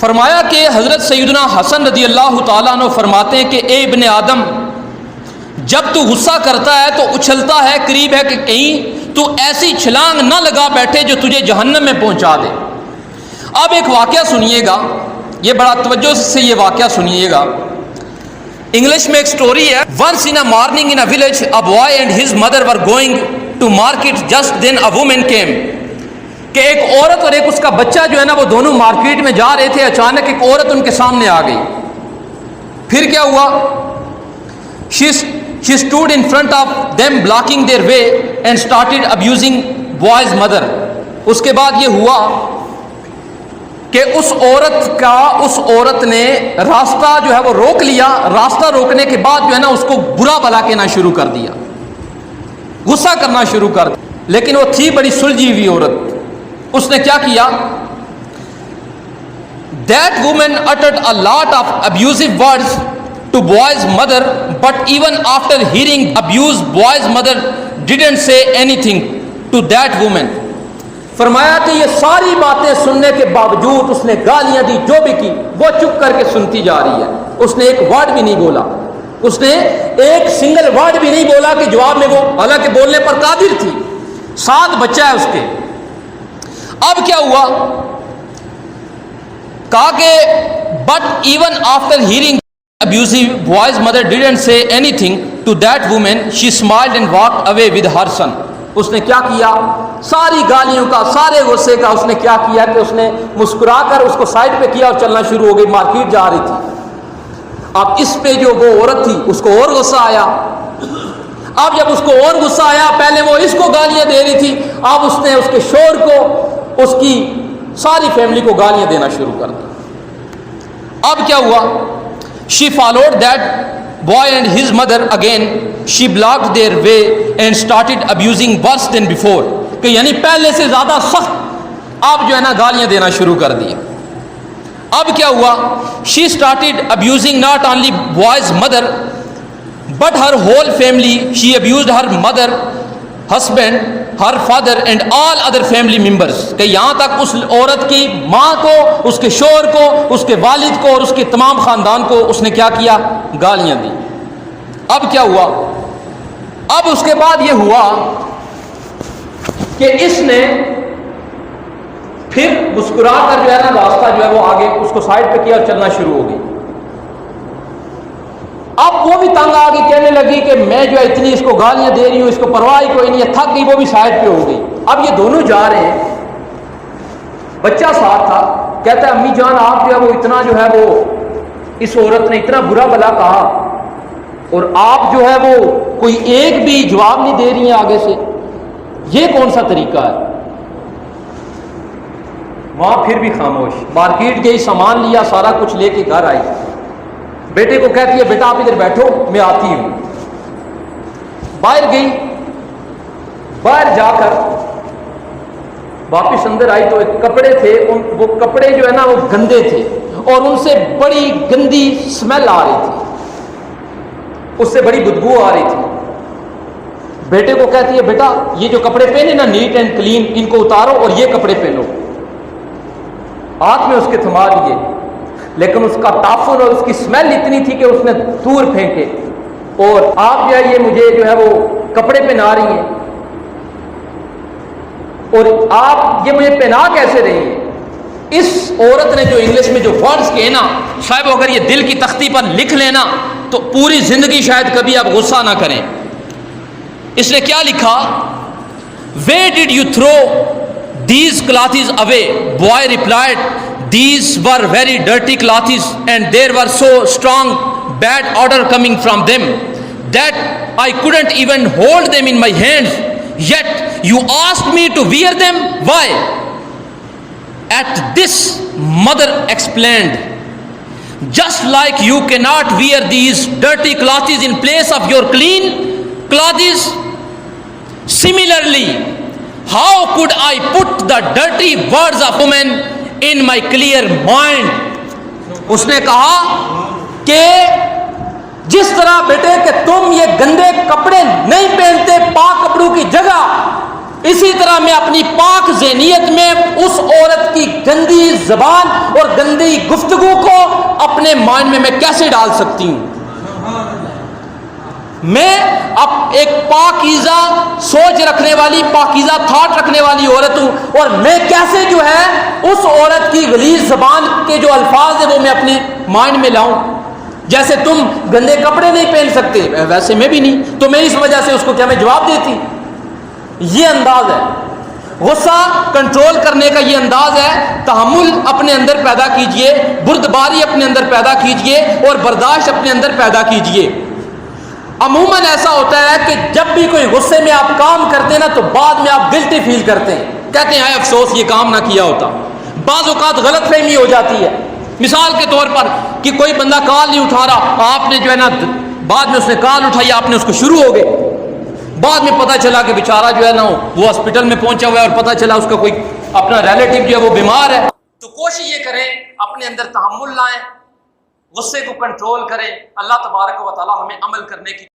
فرمایا کہ حضرت سیدنا حسن رضی اللہ تعالیٰ عنہ فرماتے ہیں کہ اے ابن آدم، جب تو غصہ کرتا ہے تو اچھلتا ہے، قریب ہے کہ کہیں تو ایسی چھلانگ نہ لگا بیٹھے جو تجھے جہنم میں پہنچا دے۔ اب ایک واقعہ سنیے گا، یہ بڑا توجہ سے یہ واقعہ سنیے گا۔ انگلش میں ایک سٹوری ہے۔ Once in a morning in a village a boy and his mother were going to market just then a woman came, کہ ایک عورت اور ایک اس کا بچہ جو ہے نا وہ دونوں مارکیٹ میں جا رہے تھے، اچانک ایک عورت ان کے سامنے آ گئی۔ پھر کیا ہوا؟ she stood in front of them blocking their way and started abusing boy's mother۔ اس کے بعد یہ ہوا کہ اس عورت نے راستہ جو ہے وہ روک لیا۔ راستہ روکنے کے بعد جو ہے نا اس کو برا بھلا کہنا شروع کر دیا، غصہ کرنا شروع کر دیا۔ لیکن وہ تھی بڑی سلجھی ہوئی عورت، اس نے کیا کیا؟ That woman uttered a lot of abusive words to boy's mother, but even after hearing abuse, boy's mother didn't say anything to that woman۔ فرمایا کہ یہ ساری باتیں سننے کے باوجود اس نے گالیاں دی، جو بھی کی وہ چپ کر کے سنتی جا رہی ہے۔ اس نے ایک ورڈ بھی نہیں بولا، اس نے ایک سنگل ورڈ بھی نہیں بولا کہ جواب میں، وہ حالانکہ بولنے پر قادر تھی، 7 بچہ ہے اس کے۔ اب کیا ہوا؟ کہا کہ but even after hearing abusive boy's mother didn't say anything to that woman, she smiled and walked away with her son۔ اس نے کیا کیا؟ ساری گالیوں کا، سارے غصے کا اس نے کیا کیا کہ اس نے مسکرا کر اس کو سائڈ پہ کیا اور چلنا شروع ہو گئی، مارکیٹ جا رہی تھی۔ اب اس پہ جو وہ عورت تھی اس کو اور غصہ آیا۔ اب جب اس کو اور غصہ آیا، پہلے وہ اس کو گالیاں دے رہی تھی، اب اس نے اس کے شوہر کو، اس کی ساری فیملی کو گالیاں دینا شروع کر دی۔ اب کیا ہوا؟ She followed that boy and his mother again. She blocked their way and started abusing worse than before۔ کہ یعنی پہلے سے زیادہ سخت اب جو ہے نا گالیاں دینا شروع کر دیا۔ اب کیا ہوا؟ She started abusing not only boy's mother but her whole family۔ She abused her mother, husband, her father and all other family members۔ کہ یہاں تک اس عورت کی ماں کو، اس کے شوہر کو، اس کے والد کو اور اس کے تمام خاندان کو اس نے کیا کیا؟ گالیاں دی۔ اب کیا ہوا؟ اب اس کے بعد یہ ہوا کہ اس نے پھر مسکرا کر جو ہے نا راستہ جو ہے وہ آگے اس کو سائڈ پہ کیا اور چلنا شروع ہو گئی۔ اب وہ بھی تنگ آ گئی، کہنے لگی کہ میں جو ہے اتنی اس کو گالیاں دے رہی ہوں، اس کو پرواہ ہی کوئی نہیں ہے، تھک گئی، وہ بھی سائڈ پہ ہو گئی۔ اب یہ دونوں جا رہے ہیں، بچہ ساتھ تھا، کہتا ہے امی جان آپ جو ہے وہ اتنا جو ہے وہ اس عورت نے اتنا برا بھلا کہا اور آپ جو ہے وہ کوئی ایک بھی جواب نہیں دے رہی ہیں آگے سے، یہ کون سا طریقہ ہے؟ وہاں پھر بھی خاموش۔ مارکیٹ گئی، سامان لیا، سارا کچھ لے کے گھر آئی، بیٹے کو کہتی ہے بیٹا آپ ادھر بیٹھو میں آتی ہوں۔ باہر گئی، باہر جا کر واپس اندر آئی تو ایک کپڑے تھے، وہ کپڑے جو ہے نا وہ گندے تھے اور ان سے بڑی گندی سمیل آ رہی تھی، اس سے بڑی بدبو آ رہی تھی۔ بیٹے کو کہتی ہے بیٹا یہ جو کپڑے پہنے نا نیٹ اینڈ کلین، ان کو اتارو اور یہ کپڑے پہنو۔ ہاتھ میں اس کے تھما لیے، لیکن اس کا تعفن اور اس کی سمیل اتنی تھی کہ اس نے دور پھینکے، اور آپ جو ہے یہ مجھے جو ہے وہ کپڑے پہنا رہی ہیں اور آپ یہ مجھے پہنا کیسے رہی ہیں؟ اس عورت نے جو انگلش میں جو ورڈز کہے نا صاحب، اگر یہ دل کی تختی پر لکھ لینا تو پوری زندگی شاید کبھی آپ غصہ نہ کریں۔ اس نے کیا لکھا؟ Where did you throw these clothes away? Boy replied, these were very dirty clothes and there were so strong bad odor coming from them that I couldn't even hold them in my hands, yet you asked me to wear them, why? At this mother explained, just like you cannot wear these dirty clothes in place of your clean clothes, similarly how could I put the dirty words of woman in my clear mind؟ اس نے کہا کہ جس طرح بیٹے کہ تم یہ گندے کپڑے نہیں پہنتے، پاک کپڑوں کی جگہ اسی طرح میں اپنی پاک ذہنیت میں اس عورت کی گندی زبان اور گندی گفتگو کو اپنے مائنڈ میں کیسے ڈال سکتی ہوں؟ میں اب ایک پاکیزہ سوچ رکھنے والی، پاکیزہ تھاٹ رکھنے والی عورت ہوں، اور میں کیسے جو ہے اس عورت کی غلیظ زبان کے جو الفاظ ہیں وہ میں اپنے مائنڈ میں لاؤں؟ جیسے تم گندے کپڑے نہیں پہن سکتے ویسے میں بھی نہیں، تو میں اس وجہ سے اس کو کیا میں جواب دیتی؟ یہ انداز ہے غصہ کنٹرول کرنے کا، یہ انداز ہے۔ تحمل اپنے اندر پیدا کیجئے، بردباری اپنے اندر پیدا کیجئے، اور برداشت اپنے اندر پیدا کیجئے۔ عموماً ایسا ہوتا ہے کہ جب بھی کوئی غصے میں آپ کام کرتے ہیں نا تو بعد میں آپ گلٹی فیل کرتے ہیں، کہتے ہیں ہائے افسوس یہ کام نہ کیا ہوتا۔ بعض اوقات غلط فہمی ہو جاتی ہے، مثال کے طور پر کہ کوئی بندہ کال نہیں اٹھا رہا، آپ نے جو ہے نا بعد میں اس نے کال اٹھائی، آپ نے اس کو شروع ہو گئے، بعد میں پتہ چلا کہ بیچارہ جو ہے نا وہ ہاسپٹل میں پہنچا ہوا ہے، اور پتہ چلا اس کا کوئی اپنا ریلیٹیو جو ہے وہ بیمار ہے۔ تو کوشش یہ کریں اپنے اندر تحمل لائیں، غصے کو کنٹرول کریں۔ اللہ تبارک و تعالی ہمیں عمل کرنے کی